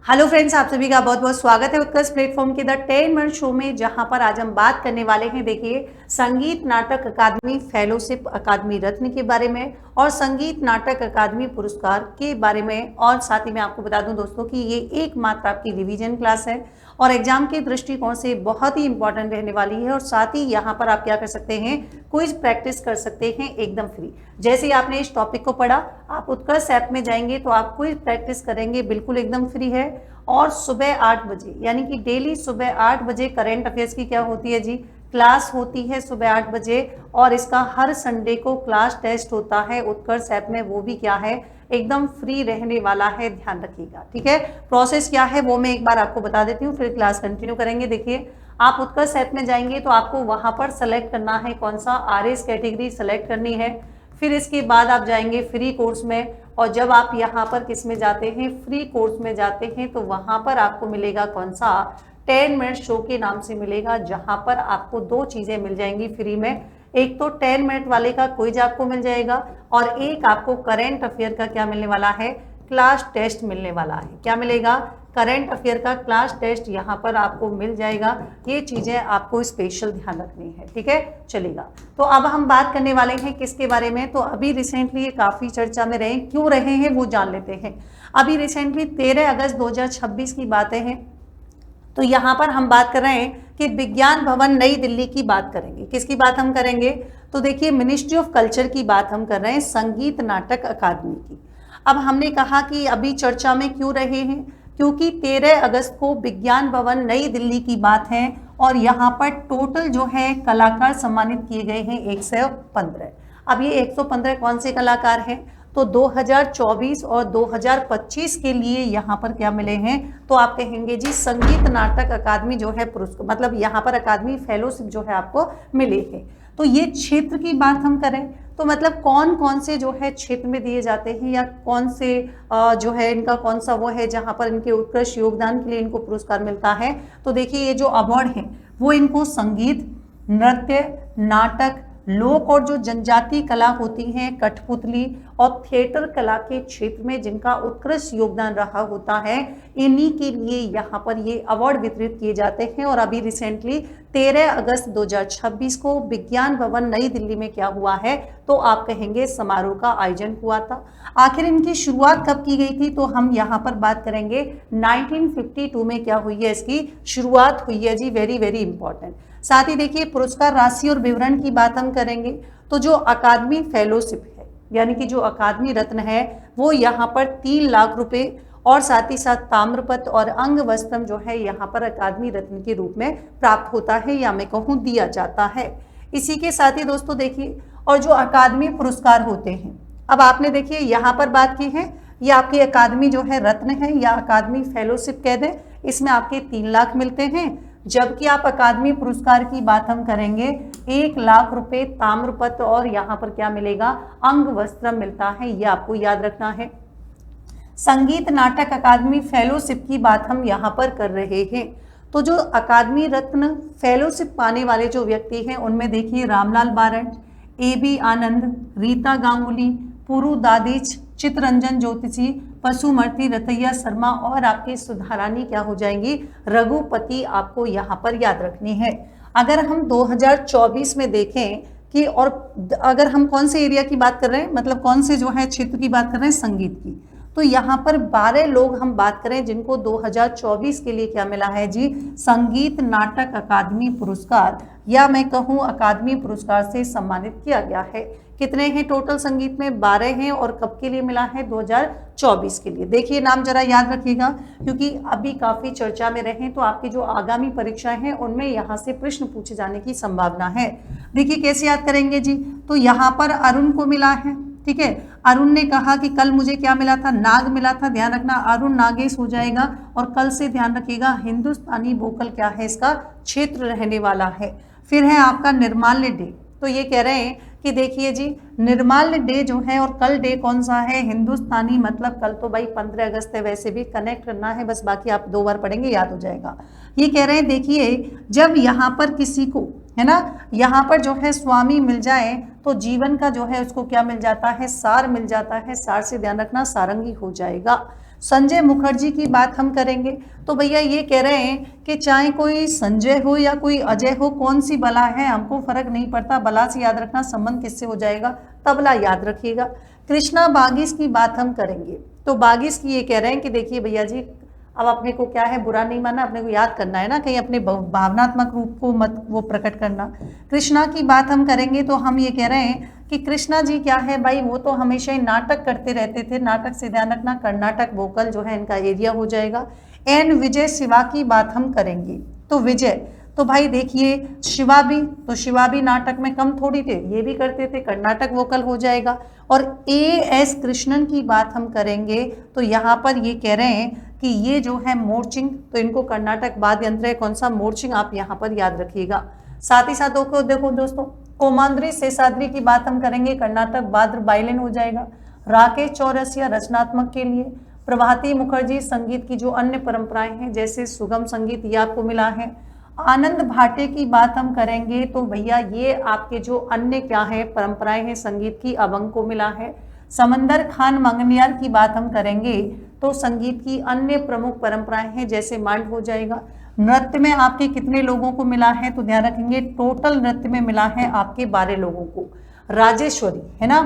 Hello friends, आप सभी का बहुत बहुत स्वागत है उत्कर्ष प्लेटफॉर्म के द 10 मिनट शो में, जहां पर आज हम बात करने वाले हैं। देखिए, संगीत नाटक अकादमी फेलोशिप अकादमी रत्न के बारे में और संगीत नाटक अकादमी पुरस्कार के बारे में। और साथ ही मैं आपको बता दूं दोस्तों कि ये एकमात्र आपकी रिवीजन क्लास है और एग्जाम के दृष्टिकोण से बहुत ही इंपॉर्टेंट रहने वाली है। और साथ ही यहाँ पर आप क्या कर सकते हैं, क्विज प्रैक्टिस कर सकते हैं एकदम फ्री। जैसे ही आपने इस टॉपिक को पढ़ा, आप उत्कर्ष ऐप में जाएंगे तो आप क्विज प्रैक्टिस करेंगे, बिल्कुल एकदम फ्री है। और सुबह 8 बजे यानी कि डेली सुबह 8 बजे करेंट अफेयर्स की क्या होती है जी, क्लास होती है सुबह 8 बजे। और इसका हर संडे को क्लास टेस्ट होता है उत्कर्ष ऐप में, वो भी क्या है, एकदम फ्री रहने वाला है, ध्यान रखिएगा। ठीक है, प्रोसेस क्या है वो मैं एक बार आपको बता देती हूँ, फिर क्लास कंटिन्यू करेंगे। देखिए, आप उत्कर्ष ऐप में जाएंगे तो आपको वहां पर सेलेक्ट करना है कौन सा RS कैटेगरी सेलेक्ट करनी है। फिर इसके बाद आप जाएंगे फ्री कोर्स में, और जब आप यहाँ पर किस में जाते हैं, फ्री कोर्स में जाते हैं, तो वहां पर आपको मिलेगा कौन सा, 10 मिनट शो के नाम से मिलेगा, जहां पर आपको दो चीजें मिल जाएंगी फ्री में। एक तो 10 मिनट वाले का क्विज आपको मिल जाएगा और एक आपको करेंट अफेयर का क्या मिलने वाला है, क्लास टेस्ट मिलने वाला है। क्या मिलेगा, करंट अफेयर का क्लास टेस्ट यहाँ पर आपको मिल जाएगा। ये चीजें आपको स्पेशल ध्यान रखनी है, ठीक है, चलेगा। तो अब हम बात करने वाले हैं किसके बारे में, तो अभी रिसेंटली ये काफी चर्चा में रहे, क्यों रहे हैं वो जान लेते हैं। अभी रिसेंटली 13 अगस्त 2026 की बातें हैं। तो यहाँ पर हम बात कर रहे हैं कि विज्ञान भवन नई दिल्ली की बात करेंगे। किसकी बात हम करेंगे, तो देखिए मिनिस्ट्री ऑफ कल्चर की बात हम कर रहे हैं, संगीत नाटक अकादमी की। अब हमने कहा कि अभी चर्चा में क्यों रहे हैं, क्योंकि 13 अगस्त को विज्ञान भवन नई दिल्ली की बात है और यहाँ पर टोटल जो है कलाकार सम्मानित किए गए हैं 115। अब ये 115 कौन से कलाकार हैं, तो 2024 और 2025 के लिए यहाँ पर क्या मिले हैं, तो आप कहेंगे जी संगीत नाटक अकादमी जो है पुरस्कार, मतलब यहाँ पर अकादमी फेलोशिप जो है आपको मिले हैं। तो ये क्षेत्र की बात हम करें तो मतलब कौन कौन से जो है क्षेत्र में दिए जाते हैं, या कौन से जो है इनका कौन सा वो है जहाँ पर इनके उत्कृष्ट योगदान के लिए इनको पुरस्कार मिलता है। तो देखिए ये जो अवार्ड है वो इनको संगीत, नृत्य, नाटक, लोक और जो जनजातीय कला होती हैं, कठपुतली और थिएटर कला के क्षेत्र में जिनका उत्कृष्ट योगदान रहा होता है, इन्हीं के लिए यहाँ पर ये अवार्ड वितरित किए जाते हैं। और अभी रिसेंटली 13 अगस्त 2026 को विज्ञान भवन नई दिल्ली में क्या हुआ है, तो आप कहेंगे समारोह का आयोजन हुआ था। आखिर इनकी शुरुआत कब की गई थी, तो हम यहाँ पर बात करेंगे 1952 में क्या हुई है, इसकी शुरुआत हुई है जी, वेरी वेरी इंपॉर्टेंट। साथ ही देखिए पुरस्कार राशि और विवरण की बात हम करेंगे तो जो अकादमी फेलोशिप है यानी कि जो अकादमी रत्न है वो यहाँ पर 3 लाख रुपए और साथ ही साथ ताम्रपत्र और अंग वस्त्रम जो है यहाँ पर अकादमी रत्न के रूप में प्राप्त होता है, या मैं कहूँ दिया जाता है। इसी के साथ ही दोस्तों देखिए, और जो अकादमी पुरस्कार होते हैं, अब आपने देखिए यहाँ पर बात की है, ये आपकी अकादमी जो है रत्न है या अकादमी फेलोशिप कह दें, इसमें आपके 3 लाख मिलते हैं। जबकि आप अकादमी पुरस्कार की बात हम करेंगे 1 लाख रुपए ताम्रपत्र और यहाँ पर क्या मिलेगा, अंग वस्त्र मिलता है, ये आपको याद रखना है। संगीत नाटक अकादमी फेलोशिप की बात हम यहाँ पर कर रहे हैं। तो जो अकादमी रत्न फेलोशिप पाने वाले जो व्यक्ति हैं उनमें देखिए रामलाल बारड, AB आनंद, रीता गांगुली, पुरु दादिच, चित्ररंजन ज्योतिषी, पशुमती रतैया शर्मा और आपकी सुधारानी क्या हो जाएंगी, रघुपति, आपको यहाँ पर याद रखनी है। अगर हम 2024 में देखें कि, और अगर हम कौन से एरिया की बात कर रहे हैं, मतलब कौन से जो है क्षेत्र की बात कर रहे हैं, संगीत की, तो यहाँ पर 12 लोग हम बात करें जिनको 2024 के लिए क्या मिला है जी, संगीत नाटक अकादमी पुरस्कार, या मैं कहूँ अकादमी पुरस्कार से सम्मानित किया गया है। कितने हैं टोटल संगीत में, 12 हैं, और कब के लिए मिला है, 2024 के लिए। देखिए नाम जरा याद रखिएगा क्योंकि अभी काफी चर्चा में रहे, तो आपकी जो आगामी परीक्षाएं हैं उनमें यहाँ से प्रश्न पूछे जाने की संभावना है। देखिए कैसे याद करेंगे जी, तो यहाँ पर अरुण को मिला है, ठीक है, अरुण ने कहा कि कल मुझे क्या मिला था, नाग मिला था, ध्यान रखना अरुण नागेश हो जाएगा। और कल से ध्यान रखिएगा हिंदुस्तानी वोकल क्या है, इसका क्षेत्र रहने वाला है। फिर है आपका निर्माल्य डे, तो ये कह रहे हैं कि देखिए जी निर्माल्य डे जो है, और कल डे कौन सा है, हिंदुस्तानी, मतलब कल तो भाई 15 अगस्त है, वैसे भी कनेक्ट करना है, बस बाकी आप 2 बार पढ़ेंगे याद हो जाएगा। ये कह रहे हैं देखिए जब यहाँ पर किसी को है ना, यहाँ पर जो है स्वामी मिल जाए तो जीवन का जो है उसको क्या मिल जाता है, सार मिल जाता है। सार से ध्यान रखना सारंगी हो जाएगा। संजय मुखर्जी की बात हम करेंगे तो भैया ये कह रहे हैं कि चाहे कोई संजय हो या कोई अजय हो, कौन सी बला है हमको फर्क नहीं पड़ता, बला से याद रखना, संबंध किससे हो जाएगा, तबला याद रखिएगा। कृष्णा बागिस की बात हम करेंगे तो बागिस की ये कह रहे हैं कि देखिए भैया जी, अब अपने को क्या है, बुरा नहीं मानना, अपने को याद करना है ना, कहीं अपने भावनात्मक रूप को मत वो प्रकट करना। कृष्णा की बात हम करेंगे तो हम ये कह रहे हैं कि कृष्णा जी क्या है भाई, वो तो हमेशा ही नाटक करते रहते थे, नाटक से ध्यान रखना, कर्नाटक वोकल जो है इनका एरिया हो जाएगा। एन विजय शिवा की बात हम करेंगे तो विजय, तो भाई देखिए शिवा भी, तो शिवा भी नाटक में कम थोड़ी थे, ये भी करते थे, कर्नाटक वोकल हो जाएगा। और ए एस कृष्णन की बात हम करेंगे तो यहाँ पर ये कह रहे हैं कि ये जो है मोर्चिंग, तो इनको कर्नाटक वाद्य यंत्र है, कौन सा, मोर्चिंग, आप यहाँ पर याद रखिएगा। साथ ही साथ देखो दोस्तों, कोमांद्री शेषाद्री की बात हम करेंगे, कर्नाटक वाद्य वायलिन हो जाएगा। राकेश चौरसिया रचनात्मक के लिए, प्रभाती मुखर्जी संगीत की जो अन्य परंपराएं हैं जैसे सुगम संगीत, ये आपको मिला है। आनंद भाटे की बात हम करेंगे तो भैया ये आपके जो अन्य क्या है परंपराएं हैं संगीत की, अभंग को मिला है। समंदर खान मंगनियार की बात हम करेंगे तो संगीत की अन्य प्रमुख परंपराएं हैं जैसे मांड हो जाएगा। नृत्य में आपके कितने लोगों को मिला है तो ध्यान रखेंगे, टोटल नृत्य में मिला है आपके 12 लोगों को। राजेश्वरी है ना,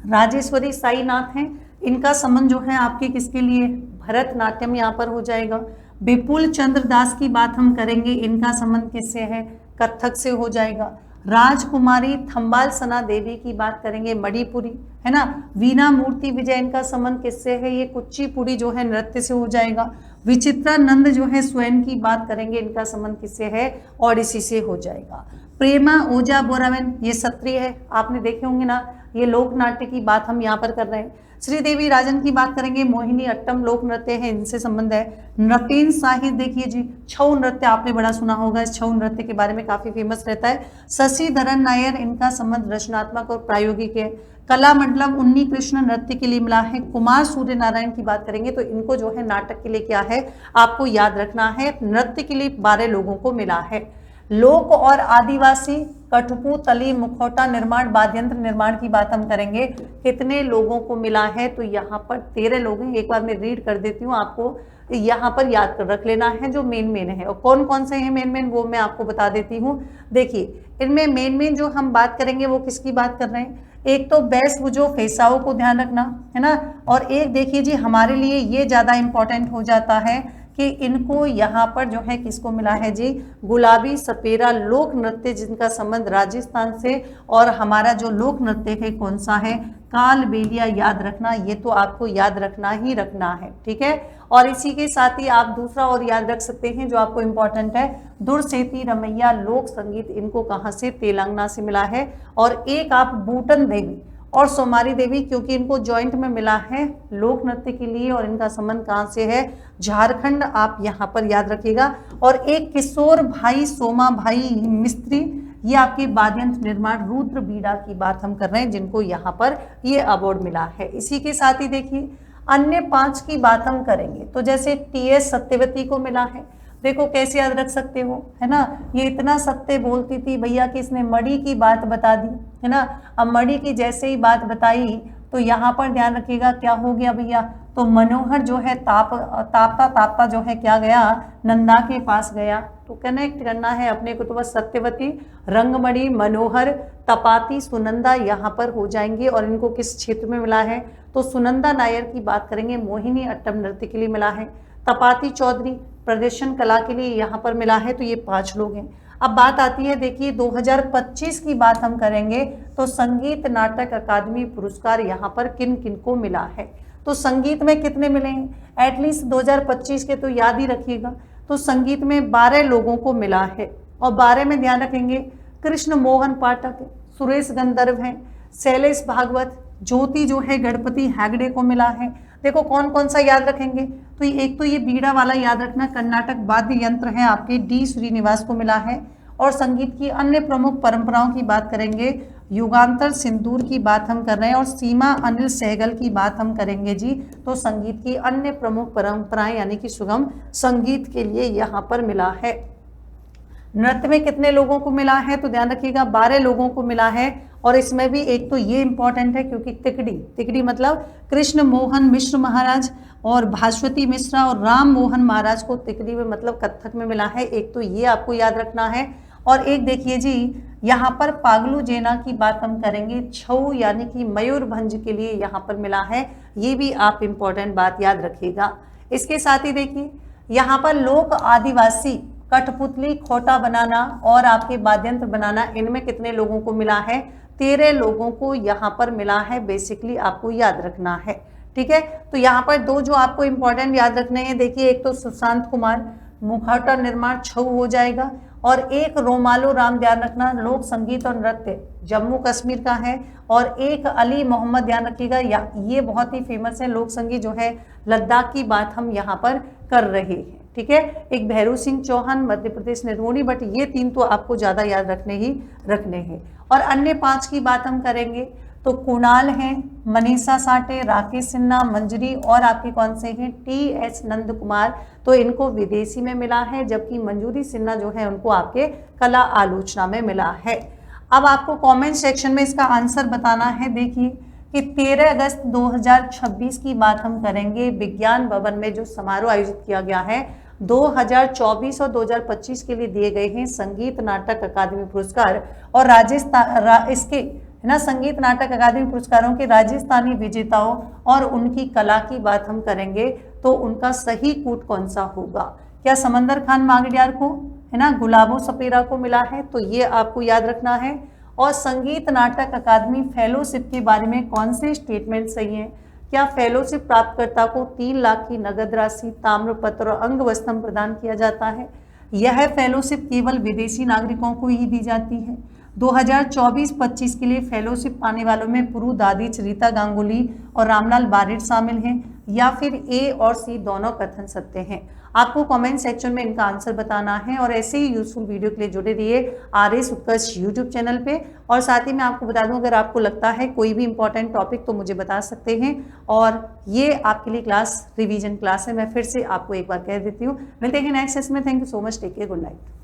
राजेश्वरी साईनाथ हैं, इनका संबंध जो है आपके किसके लिए, भरतनाट्यम यहाँ पर हो जाएगा। विपुल चंद्र दास की बात हम करेंगे, इनका संबंध किससे है, कथक से हो जाएगा। राजकुमारी थम्बाल सना देवी की बात करेंगे, मणिपुरी है ना। वीणा मूर्ति विजय, इनका संबंध किससे है, ये कुचिपुड़ी जो है नृत्य से हो जाएगा। विचित्रानंद जो है स्वयं की बात करेंगे, इनका संबंध किससे है, ओडिसी से हो जाएगा। प्रेमा ओझा बोरावन, ये सत्रिय है, आपने देखे होंगे ना, ये लोक नाट्य की बात हम यहाँ पर कर रहे हैं। श्रीदेवी राजन की बात करेंगे, मोहिनी अट्टम लोक नृत्य है, इनसे संबंध है। नटेन साहिर देखिए जी, छऊ नृत्य आपने बड़ा सुना होगा, इस छऊ नृत्य के बारे में काफी फेमस रहता है। शशिधरन नायर, इनका संबंध रचनात्मक और प्रायोगिक है। कला मंडलम उन्नी कृष्ण नृत्य के लिए मिला है। कुमार सूर्य नारायण की बात करेंगे तो इनको जो है नाटक के लिए क्या है आपको याद रखना है, नृत्य के लिए 12 लोगों को मिला है। लोक और आदिवासी कठपुतली मुखौटा निर्माण वाद्यंत्र निर्माण की बात हम करेंगे, कितने लोगों को मिला है तो यहाँ पर 13 लोग हैं। एक बार मैं रीड कर देती हूँ, आपको यहाँ पर याद कर रख लेना है जो मेन है, और कौन कौन से हैं मेन वो मैं आपको बता देती हूँ। देखिए इनमें मेन जो हम बात करेंगे वो किसकी बात कर रहे हैं, एक तो बेस वो जो फेसाओं को ध्यान रखना है ना, और एक देखिए जी हमारे लिए ये ज़्यादा इम्पोर्टेंट हो जाता है कि इनको यहाँ पर जो है किसको मिला है जी, गुलाबी सपेरा लोक नृत्य, जिनका संबंध राजस्थान से, और हमारा जो लोक नृत्य है कौन सा है, काल बेलिया, याद रखना, ये तो आपको याद रखना ही रखना है, ठीक है। और इसी के साथ ही आप दूसरा और याद रख सकते हैं जो आपको इम्पोर्टेंट है, दुर्सेती रमैया लोक संगीत, इनको कहाँ से, तेलंगाना से मिला है। और एक आप बूटन देवी और सोमारी देवी, क्योंकि इनको जॉइंट में मिला है लोक नृत्य के लिए, और इनका संबंध कहाँ से है, झारखंड, आप यहाँ पर याद रखिएगा। और एक किशोर भाई सोमा भाई मिस्त्री, ये आपके वाद्यंत्र निर्माण रुद्र बीड़ा की बात हम कर रहे हैं, जिनको यहाँ पर ये अवार्ड मिला है। इसी के साथ ही देखिए अन्य 5 की बात हम करेंगे तो जैसे टीएस सत्यवती को मिला है, देखो कैसे याद रख सकते हो, है ना, ये इतना सत्य बोलती थी भैया कि इसने मणि की बात बता दी, है ना। अब मणि की जैसे ही बात बताई तो यहाँ पर ध्यान रखिएगा क्या हो गया भैया, तो मनोहर जो है तापता जो है क्या गया, नंदा के पास गया, तो कनेक्ट करना है अपने को, तो बस सत्यवती, रंगमणि, मनोहर, तपाती, सुनंदा यहाँ पर हो जाएंगे। और इनको किस क्षेत्र में मिला है, तो सुनंदा नायर की बात करेंगे, मोहिनी अट्टम नृत्य के लिए मिला है। तपाती चौधरी प्रदर्शन कला के लिए यहाँ पर मिला है, तो ये 5 लोग हैं। अब बात आती है देखिए 2025 की बात हम करेंगे तो संगीत नाटक अकादमी पुरस्कार यहाँ पर किन किन को मिला है, तो संगीत में कितने मिले हैं, एटलीस्ट 2025 के तो याद ही रखिएगा। तो संगीत में 12 लोगों को मिला है, और 12 में ध्यान रखेंगे कृष्ण मोहन पाठक, सुरेश गंधर्व हैं, शैलेश भागवत, ज्योति जो है गणपति हेगड़े को मिला है। देखो कौन कौन सा याद रखेंगे, तो एक तो ये बीड़ा वाला याद रखना, कर्नाटक वाद्य यंत्र है आपके, डी श्रीनिवास को मिला है। और संगीत की अन्य प्रमुख परंपराओं की बात करेंगे, युगांतर सिंदूर की बात हम कर रहे हैं, और सीमा अनिल सहगल की बात हम करेंगे जी, तो संगीत की अन्य प्रमुख परंपराएं यानी कि सुगम संगीत के लिए यहाँ पर मिला है। नृत्य में कितने लोगों को मिला है, तो ध्यान रखिएगा 12 लोगों को मिला है। और इसमें भी एक तो ये इंपॉर्टेंट है क्योंकि तिकड़ी मतलब कृष्ण मोहन मिश्र महाराज, और भास्वती मिश्रा और राम मोहन महाराज को तिकरी में मतलब कत्थक में मिला है। एक तो ये आपको याद रखना है। और एक देखिए जी, यहाँ पर पागलू जेना की बात हम करेंगे, छऊ यानी कि मयूरभंज के लिए यहाँ पर मिला है। ये भी आप इम्पोर्टेंट बात याद रखिएगा। इसके साथ ही देखिए यहाँ पर लोक आदिवासी कठपुतली, खोटा बनाना और आपके वाद्यंत्र बनाना, इनमें कितने लोगों को मिला है? 13 लोगों को यहाँ पर मिला है। बेसिकली आपको याद रखना है, ठीक है। तो यहाँ पर दो जो आपको इंपॉर्टेंट याद रखने हैं, देखिए एक तो सुशांत कुमार मुखौटा निर्माण छऊ हो जाएगा, और एक रोमालो राम ध्यान रखना लोक संगीत और नृत्य जम्मू कश्मीर का है, और एक अली मोहम्मद ध्यान रखिएगा, ये बहुत ही फेमस है लोक संगीत जो है लद्दाख की बात हम यहाँ पर कर रहे हैं, ठीक है। एक भैरू सिंह चौहान मध्य प्रदेश निर्गुणी, बट ये 3 तो आपको ज्यादा याद रखने हैं। और अन्य 5 की बात हम करेंगे तो कुणाल हैं, मनीषा साठे, राकेश सिन्हा, मंजरी, और आपके कौन से हैं? TS नंद कुमार। तो इनको विदेशी में मिला है, जबकि मंजूरी सिन्हा जो है उनको आपके कला आलोचना में मिला है। अब आपको कमेंट सेक्शन में इसका आंसर बताना है। देखिए कि 13 अगस्त 2026 की बात हम करेंगे, विज्ञान भवन में जो समारोह आयोजित किया गया है 2024 और 2025 के लिए दिए गए हैं संगीत नाटक अकादमी पुरस्कार, और राजस्थान इसके है ना संगीत नाटक अकादमी पुरस्कारों के राजस्थानी विजेताओं और उनकी कला की बात हम करेंगे, तो उनका सही कूट कौन सा होगा? क्या समंदर खान मांगडियार को, है ना, गुलाबो सपेरा को मिला है? तो ये आपको याद रखना है। और संगीत नाटक अकादमी फेलोशिप के बारे में कौन से स्टेटमेंट सही हैं? क्या फेलोशिप प्राप्तकर्ता को 3 लाख की नगद राशि, ताम्रपत्र और अंग वस्त्रम प्रदान किया जाता है? यह फेलोशिप केवल विदेशी नागरिकों को ही दी जाती है? 2024-25 के लिए फेलोशिप पाने वालों में पुरु दादीच, रीता गांगुली और रामलाल बारिड शामिल हैं, या फिर A और C दोनों कथन सत्य हैं? आपको कमेंट सेक्शन में इनका आंसर बताना है। और ऐसे ही यूजफुल वीडियो के लिए जुड़े रहिए RS उत्कर्ष यूट्यूब चैनल पे। और साथ ही मैं आपको बता दूं, अगर आपको लगता है कोई भी इंपॉर्टेंट टॉपिक तो मुझे बता सकते हैं। और ये आपके लिए क्लास रिवीजन क्लास है, मैं फिर से आपको एक बार कह देती हूँ। मिलते हैं नेक्स्ट सेशन में। Thank you so much, take care, good night.